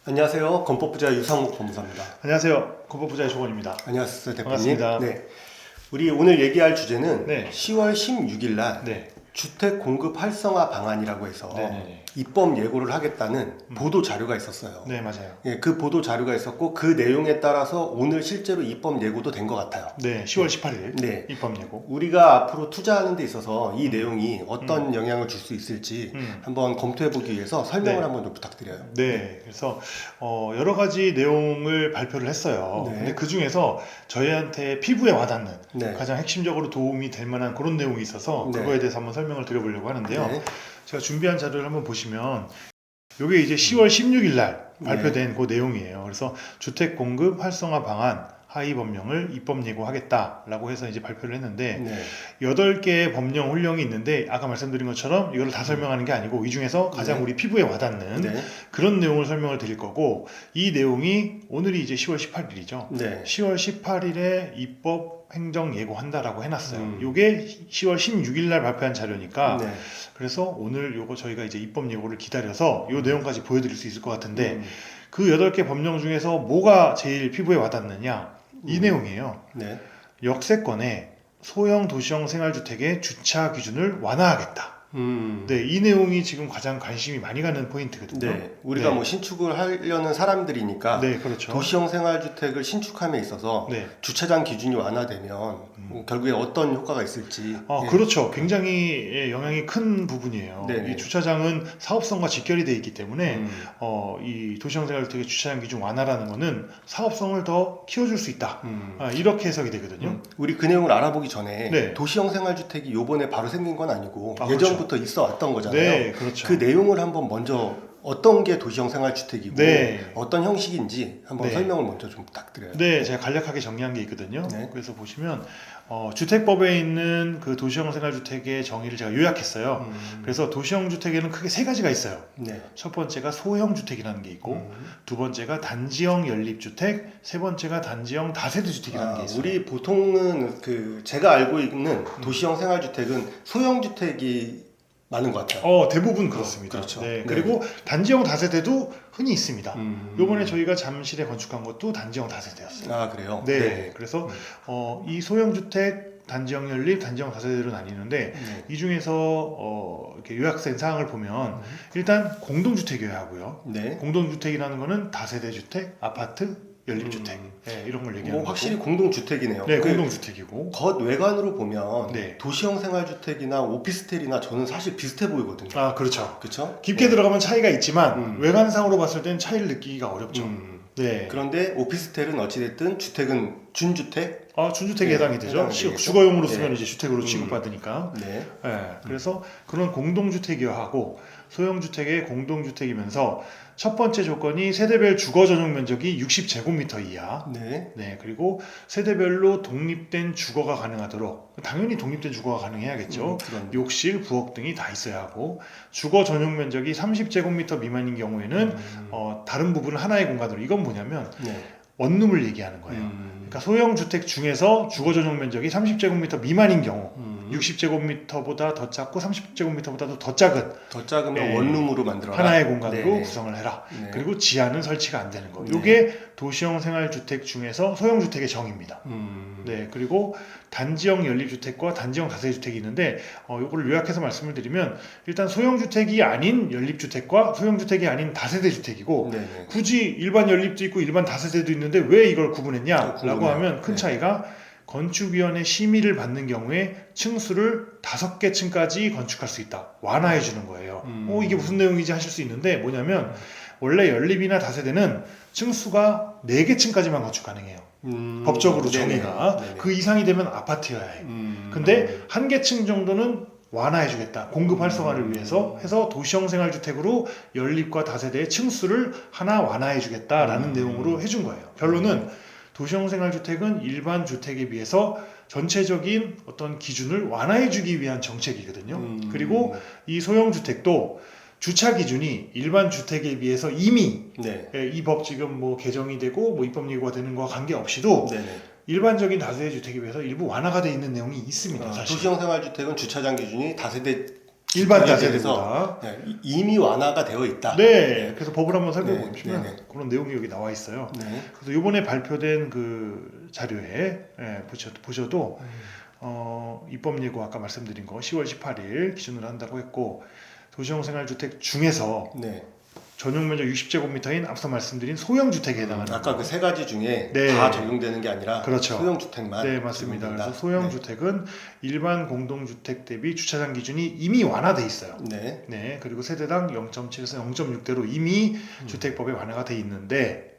안녕하세요. 건법부자 유상욱 법무사입니다. 안녕하세요. 건법부자의 조건입니다. 안녕하세요, 대표님. 반갑습니다. 네. 우리 오늘 얘기할 주제는 네. 10월 16일 날 네. 주택 공급 활성화 방안이라고 해서 네네네. 입법 예고를 하겠다는 보도 자료가 있었어요. 네, 맞아요. 예, 그 보도 자료가 있었고 그 내용에 따라서 오늘 실제로 입법 예고도 된 것 같아요. 네, 10월 18일 네. 입법 예고. 우리가 앞으로 투자하는 데 있어서 이 내용이 어떤 영향을 줄 수 있을지 한번 검토해 보기 위해서 설명을 네. 한번 좀 부탁드려요. 네, 그래서 여러 가지 내용을 발표를 했어요. 네. 근데 그 중에서 저희한테 피부에 와닿는 네. 가장 핵심적으로 도움이 될 만한 그런 내용이 있어서 네. 그거에 대해서 한번 설명을 드려보려고 하는데요. 네. 제가 준비한 자료를 한번 보시면 이게 이제 10월 16일 날 발표된 그 내용이에요. 그래서 주택 공급 활성화 방안 하위 법령을 입법 예고하겠다라고 해서 이제 발표를 했는데 네. 8개의 법령 훈령이 있는데 아까 말씀드린 것처럼 이걸 다 설명하는 게 아니고 이 중에서 가장 네. 우리 피부에 와닿는 네. 그런 내용을 설명을 드릴 거고, 이 내용이 오늘이 이제 10월 18일이죠. 네. 10월 18일에 입법 행정 예고한다라고 해놨어요. 이게 10월 16일 날 발표한 자료니까 네. 그래서 오늘 요거 저희가 이제 입법 예고를 기다려서 요 내용까지 보여드릴 수 있을 것 같은데 그 8개 법령 중에서 뭐가 제일 피부에 와닿느냐, 이 내용이에요. 네. 역세권에 소형 도시형 생활주택의 주차 기준을 완화하겠다. 네, 이 내용이 지금 가장 관심이 많이 가는 포인트거든요. 네, 우리가 네. 뭐 신축을 하려는 사람들이니까 네, 그렇죠. 도시형 생활주택을 신축함에 있어서 네. 주차장 기준이 완화되면 결국에 어떤 효과가 있을지. 예. 그렇죠. 굉장히 영향이 큰 부분이에요. 네네. 이 주차장은 사업성과 직결이 되어 있기 때문에 이 도시형 생활주택의 주차장 기준 완화라는 거는 사업성을 더 키워줄 수 있다. 이렇게 해석이 되거든요. 우리 그 내용을 알아보기 전에 네. 도시형 생활주택이 요번에 바로 생긴 건 아니고 그렇죠. 예전부터 있어 왔던 거잖아요. 네, 그렇죠. 그 내용을 한번 먼저 어떤 게 도시형 생활주택이고 네. 어떤 형식인지 한번 네. 설명을 먼저 좀 부탁드려요. 네, 제가 간략하게 정리한 게 있거든요. 네. 그래서 보시면 주택법에 있는 그 도시형 생활주택의 정의를 제가 요약했어요. 그래서 도시형 주택에는 크게 3가지가 있어요. 네. 첫 번째가 소형 주택이라는 게 있고, 두 번째가 단지형 연립주택, 세 번째가 단지형 다세대 주택이라는 게 있어요. 우리 보통은 그 제가 알고 있는 도시형 생활주택은 소형 주택이 많은 것 같아요. 대부분 그렇습니다. 그렇죠. 네, 네. 그리고 단지형 다세대도 흔히 있습니다. 음. 요번에 저희가 잠실에 건축한 것도 단지형 다세대였어요. 아, 그래요? 네, 그래서 이 소형 주택, 단지형 연립, 단지형 다세대로 나뉘는데 네. 이 중에서 이렇게 요약된 사항을 보면 일단 공동주택이어야 하고요. 네. 공동주택이라는 거는 다세대 주택, 아파트, 연립주택 네, 이런 걸 얘기하는 뭐 거고. 확실히 공동주택이네요. 네, 그 공동주택이고. 겉 외관으로 보면 네. 도시형 생활주택이나 오피스텔이나 저는 사실 비슷해 보이거든요. 아, 그렇죠. 그렇죠? 깊게 들어가면 차이가 있지만 음. 외관상으로 봤을 땐 차이를 느끼기가 어렵죠. 네. 그런데 오피스텔은 어찌됐든 주택은 준주택? 준주택에 네, 해당이 되죠. 해당이 되겠죠. 주거용으로 쓰면 네. 이제 주택으로 취급받으니까. 네. 네, 그래서 그런 공동주택이어야 하고, 소형주택의 공동주택이면서 첫 번째 조건이 세대별 주거 전용 면적이 60제곱미터 이하. 네. 네, 그리고 세대별로 독립된 주거가 가능하도록, 당연히 독립된 주거가 가능해야겠죠. 그건. 욕실, 부엌 등이 다 있어야 하고, 주거 전용 면적이 30제곱미터 미만인 경우에는 다른 부분은 하나의 공간으로, 이건 뭐냐면 네. 원룸을 얘기하는 거예요. 그러니까 소형 주택 중에서 주거 전용 면적이 30제곱미터 미만인 경우, 60제곱미터보다 더 작고 30제곱미터보다도 더 작은 더 작으면 네. 원룸으로 만들어라. 하나의 공간으로 네네. 구성을 해라. 네. 그리고 지하는 설치가 안 되는 거. 네. 이게 도시형 생활주택 중에서 소형 주택의 정의입니다. 네, 그리고 단지형 연립주택과 단지형 다세대주택이 있는데 이거를 요약해서 말씀을 드리면, 일단 소형 주택이 아닌 연립주택과 소형 주택이 아닌 다세대주택이고, 네네. 굳이 일반 연립도 있고 일반 다세대도 있는데 왜 이걸 구분했냐라고 궁금해요. 하면 큰 네. 차이가, 건축위원회 심의를 받는 경우에 층수를 5개 층까지 건축할 수 있다. 완화해 주는 거예요. 이게 무슨 내용이지 하실 수 있는데, 뭐냐면 원래 연립이나 다세대는 층수가 4개 층까지만 건축 가능해요. 법적으로 네네. 정의가. 네네. 그 이상이 되면 아파트여야 해요. 근데 1개 층 정도는 완화해 주겠다. 공급 활성화를 위해서 해서 도시형 생활주택으로 연립과 다세대의 층수를 하나 완화해 주겠다라는 내용으로 해준 거예요. 결론은 도시형 생활주택은 일반 주택에 비해서 전체적인 어떤 기준을 완화해 주기 위한 정책이거든요. 그리고 이 소형 주택도 주차 기준이 일반 주택에 비해서 이미 네. 이 법 지금 뭐 개정이 되고 뭐 입법 예고가 되는 거와 관계없이도 네네. 일반적인 다세대 주택에 비해서 일부 완화가 되어 있는 내용이 있습니다. 사실. 도시형 생활주택은 주차장 기준이 다세대 일반 주택에 다세대보다. 네, 이미 완화가 되어 있다. 네, 그래서 법을 한번 살펴보시면 네, 네. 그런 내용이 여기 나와 있어요. 네. 그래서 이번에 발표된 그 자료에 보셔도 입법 예고 아까 말씀드린 거 10월 18일 기준으로 한다고 했고, 도시형 생활주택 중에서 네. 전용 면적 60제곱미터인 앞서 말씀드린 소형 주택에 해당하는 아까 그 세 가지 중에 네. 다 적용되는 게 아니라 그렇죠. 소형 주택만. 네, 맞습니다. 적용된다. 그래서 소형 주택은 일반 공동주택 대비 주차장 기준이 이미 완화돼 있어요. 네. 네, 그리고 세대당 0.7에서 0.6대로 이미 주택법에 완화가 돼 있는데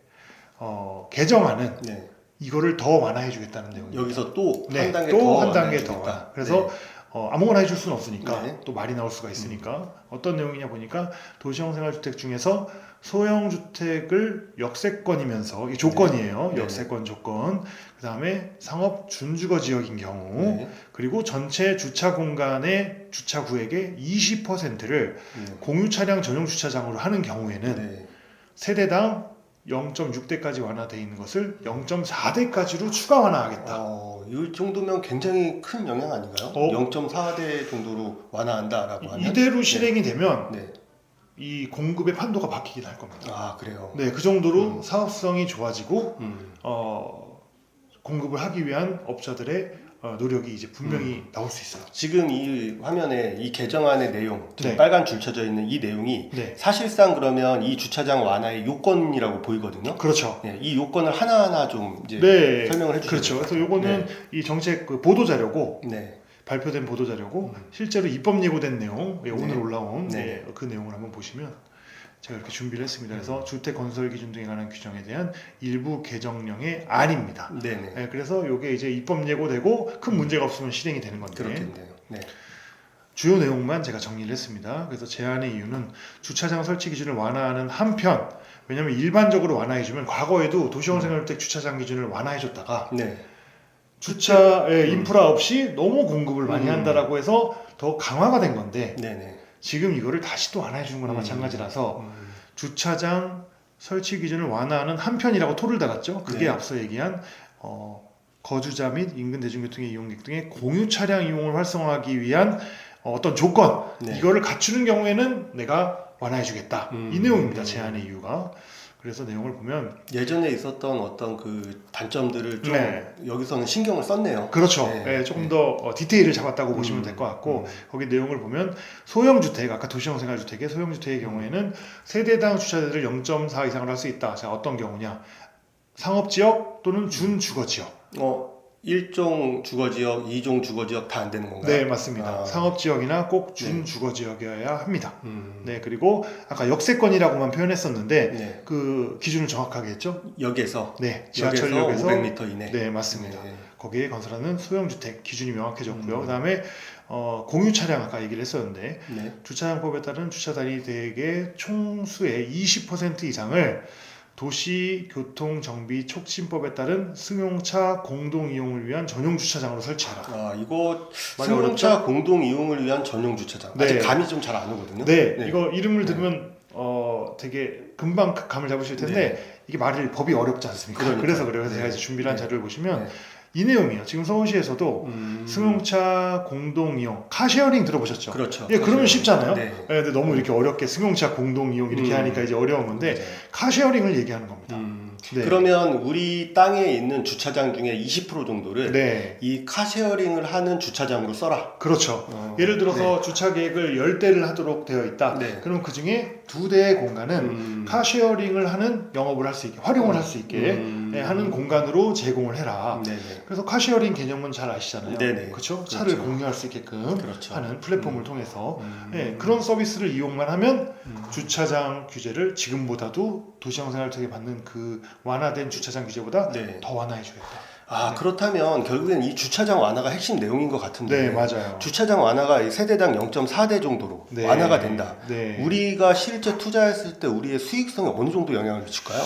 개정안은 네. 이거를 더 완화해 주겠다는 내용입니다. 여기서 또 한 네, 단계 또 더 한 단계 더 완화해주겠다. 완화. 그래서 아무거나 해줄 수는 없으니까 네. 또 말이 나올 수가 있으니까 어떤 내용이냐 보니까 도시형 생활주택 중에서 소형 주택을 역세권이면서 이 조건이에요. 네. 역세권 조건. 그 다음에 상업 준주거 지역인 경우, 네. 그리고 전체 주차 공간의 주차 구역의 20%를 네. 공유 차량 전용 주차장으로 하는 경우에는 네. 세대당 0.6대까지 완화되어 있는 것을 0.4대까지로 추가 완화하겠다. 이 정도면 굉장히 큰 영향 아닌가요? 0.4대 정도로 완화한다라고 하면 이대로 실행이 되면 네. 이 공급의 판도가 바뀌긴 할 겁니다. 아 그래요. 네, 그 정도로 사업성이 좋아지고 음. 공급을 하기 위한 업자들의 노력이 이제 분명히 나올 수 있어요. 지금 이 화면에 이 개정안의 내용, 지금 네. 빨간 줄 쳐져 있는 이 내용이 네, 사실상 그러면 이 주차장 완화의 요건이라고 보이거든요. 그렇죠. 네, 이 요건을 하나하나 좀 이제 네, 설명을 해주시죠. 그렇죠. 그래서 요거는 이 정책 그 보도 자료고 네. 발표된 보도 자료고 실제로 입법 예고된 내용, 오늘 네. 올라온 네. 그 내용을 한번 보시면 제가 이렇게 준비를 했습니다. 그래서 주택 건설 기준 등에 관한 규정에 대한 일부 개정령의 안입니다. 네네. 네, 그래서 이게 이제 입법 예고되고 큰 문제가 없으면 실행이 되는 건데 그렇겠네요. 네. 주요 내용만 제가 정리를 했습니다. 그래서 제안의 이유는 주차장 설치 기준을 완화하는 한편, 왜냐하면 일반적으로 완화해주면 과거에도 도시형 생활주택 주차장 기준을 완화해줬다가 네. 주차의 인프라 없이 너무 공급을 많이 한다라고 해서 더 강화가 된 건데 네네. 지금 이거를 다시 또 완화해 주는 거나 마찬가지라서 주차장 설치 기준을 완화하는 한편이라고 토를 달았죠. 그게 네. 앞서 얘기한 거주자 및 인근 대중교통의 이용객 등의 공유 차량 이용을 활성화하기 위한 어떤 조건, 네. 이거를 갖추는 경우에는 내가 완화해 주겠다. 이 내용입니다. 음. 제안의 이유가. 그래서 내용을 보면 예전에 있었던 어떤 그 단점들을 좀 네. 여기서는 신경을 썼네요. 그렇죠. 네. 네, 조금 더 디테일을 잡았다고 보시면 될 것 같고 거기 내용을 보면 소형주택, 아까 도시형 생활주택의 소형주택의 경우에는 세대당 주차대를 0.4 이상을 할 수 있다. 자, 어떤 경우냐? 상업지역 또는 준주거지역. 1종 주거지역, 2종 주거지역 다 안 되는 건가요? 네, 맞습니다. 상업지역이나 꼭 준주거지역이어야 합니다. 음. 네, 그리고 아까 역세권이라고만 표현했었는데 네. 그 기준을 정확하게 했죠? 역에서 네, 지하철역에서 500m 이내. 네, 맞습니다. 네. 거기에 건설하는 소형주택 기준이 명확해졌고요. 음. 그다음에 공유 차량 아까 얘기를 했었는데 네. 주차장법에 따른 주차단위 대액의 총수의 20% 이상을 도시교통정비 촉진법에 따른 승용차 공동 이용을 위한 전용 주차장으로 설치하라. 이거 많이 승용차 공동 이용을 위한 전용 주차장. 네. 아직 감이 좀 잘 안 오거든요. 네, 네. 이거 이름을 들으면 되게 금방 감을 잡으실 텐데 이게 법이 어렵지 않습니까? 그러니까요. 그래서 그래요. 그래서 네. 제가 이제 준비한 네. 자료를 보시면 네. 이 내용이에요. 지금 서울시에서도 승용차 공동 이용, 카쉐어링 들어보셨죠? 그렇죠. 예, 그러면 쉽잖아요. 네. 근데 너무 이렇게 어렵게 승용차 공동 이용 이렇게 하니까 이제 어려운 건데 네. 카쉐어링을 얘기하는 겁니다. 네. 그러면 우리 땅에 있는 주차장 중에 20% 정도를 네, 이 카쉐어링을 하는 주차장으로 써라. 그렇죠. 예를 들어서 주차 계획을 10대를 하도록 되어 있다. 네. 그럼 그 중에 2대의 공간은 카쉐어링을 하는 영업을 할 수 있게, 활용을 할 수 있게 하는 공간으로 제공을 해라. 네네. 그래서 카쉐어링 개념은 잘 아시잖아요. 네네. 그렇죠? 차를 그렇죠. 공유할 수 있게끔 그렇죠. 하는 플랫폼을 통해서 그런 서비스를 이용만 하면 주차장 규제를 지금보다도 도시형 생활주택에 받는 그 완화된 주차장 규제보다 네. 더 완화해 주겠다. 그렇다면 결국엔 이 주차장 완화가 핵심 내용인 것 같은데. 네, 맞아요. 주차장 완화가 이 세대당 0.4대 정도로 네. 완화가 된다. 네. 우리가 실제 투자했을 때 우리의 수익성에 어느 정도 영향을 미칠까요?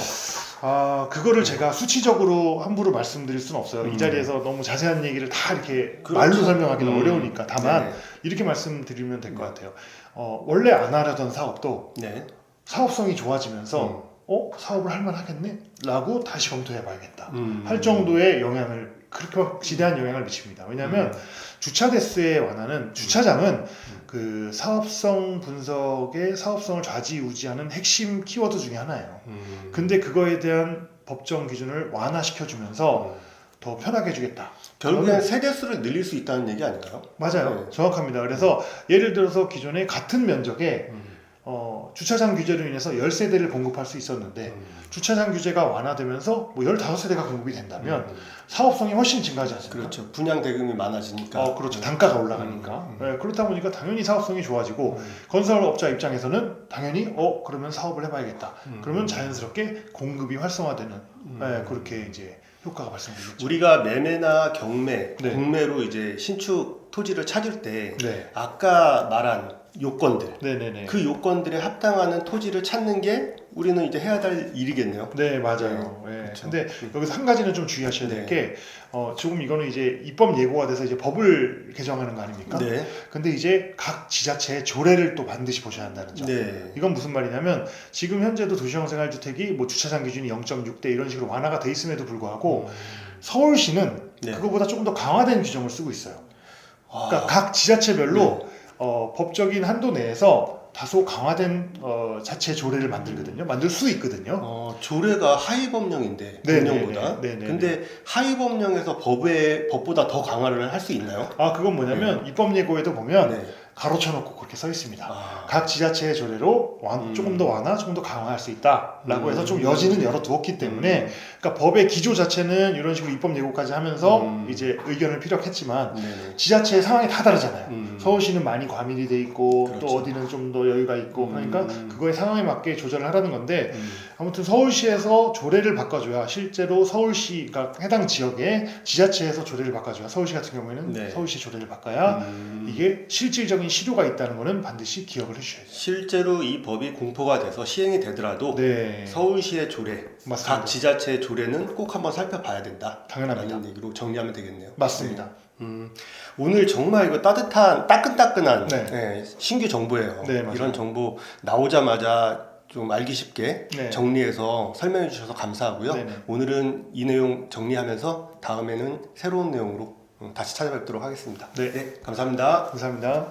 그거를 제가 수치적으로 함부로 말씀드릴 수는 없어요. 이 자리에서 너무 자세한 얘기를 다 이렇게 그렇죠. 말로 설명하기는 어려우니까. 다만 네네. 이렇게 말씀드리면 될 것 같아요. 원래 안 하려던 사업도 네. 사업성이 좋아지면서 사업을 할 만하겠네? 라고 다시 검토해봐야겠다. 할 정도의 영향을 그렇게 지대한 영향을 미칩니다. 왜냐하면 주차 대수의 완화는 주차장은 그 사업성 분석의 사업성을 좌지우지하는 핵심 키워드 중에 하나예요. 근데 그거에 대한 법정 기준을 완화시켜주면서 더 편하게 해주겠다. 결국엔 세대수를 늘릴 수 있다는 얘기 아닌가요? 맞아요. 네. 정확합니다. 그래서 예를 들어서 기존에 같은 면적에 주차장 규제로 인해서 10세대를 공급할 수 있었는데 주차장 규제가 완화되면서 뭐 15세대가 공급이 된다면 사업성이 훨씬 증가하지 않습니까? 그렇죠. 분양 대금이 많아지니까. 그렇죠. 단가가 올라가니까. 네, 그렇다 보니까 당연히 사업성이 좋아지고 건설업자 입장에서는 당연히 그러면 사업을 해봐야겠다. 그러면 자연스럽게 공급이 활성화되는 그렇게 이제 효과가 발생되겠죠. 우리가 매매나 경매, 네. 공매로 이제 신축 토지를 찾을 때 네. 아까 말한 요건들, 네네네. 그 요건들에 합당하는 토지를 찾는 게 우리는 이제 해야 될 일이겠네요. 네, 맞아요. 네. 그렇죠. 근데 여기서 한 가지는 좀 주의하셔야 될 네. 게, 조금 이거는 이제 입법 예고가 돼서 이제 법을 개정하는 거 아닙니까? 네. 근데 이제 각 지자체의 조례를 또 반드시 보셔야 한다는 점. 네. 이건 무슨 말이냐면, 지금 현재도 도시형 생활주택이 뭐 주차장 기준이 0.6대 이런 식으로 완화가 돼 있음에도 불구하고, 서울시는 네. 그거보다 조금 더 강화된 규정을 쓰고 있어요. 그러니까 아, 각 지자체별로 법적인 한도 내에서 다소 강화된 자체 조례를 만들 수 있거든요. 조례가 하위 법령인데 네, 법령보다. 네, 네, 네, 근데 하위 법령에서 법보다 더 강화를 할 수 있나요? 그건 뭐냐면 입법 예고에도 보면 네. 가로쳐놓고 그렇게 써 있습니다. 아, 각 지자체의 조례로 조금 더 완화, 조금 더 강화할 수 있다라고 해서 좀 여지는 열어두었기 때문에 그러니까 법의 기조 자체는 이런 식으로 입법 예고까지 하면서 이제 의견을 피력했지만 네네. 지자체의 상황이 다 다르잖아요. 서울시는 많이 과밀이 돼 있고 그렇죠. 또 어디는 좀 더 여유가 있고 그러니까 그거의 상황에 맞게 조절을 하라는 건데 아무튼 서울시에서 조례를 바꿔줘야 실제로 서울시가 해당 지역의 지자체에서 조례를 바꿔줘야 서울시 같은 경우에는 네. 서울시 조례를 바꿔야 이게 실질적인 실효가 있다는 거는 반드시 기억을 해주셔야 돼요. 실제로 이 법이 공포가 돼서 시행이 되더라도 네, 서울시의 조례, 맞습니다. 각 지자체의 조례는 꼭 한번 살펴봐야 된다. 당연합니다. 라는 얘기로 정리하면 되겠네요. 맞습니다. 오늘 정말 이거 따끈따끈한 네. 네, 신규 정보예요. 네, 맞아요. 이런 정보 나오자마자 좀 알기 쉽게 네. 정리해서 설명해 주셔서 감사하고요. 네네. 오늘은 이 내용 정리하면서 다음에는 새로운 내용으로 다시 찾아뵙도록 하겠습니다. 네. 감사합니다. 감사합니다.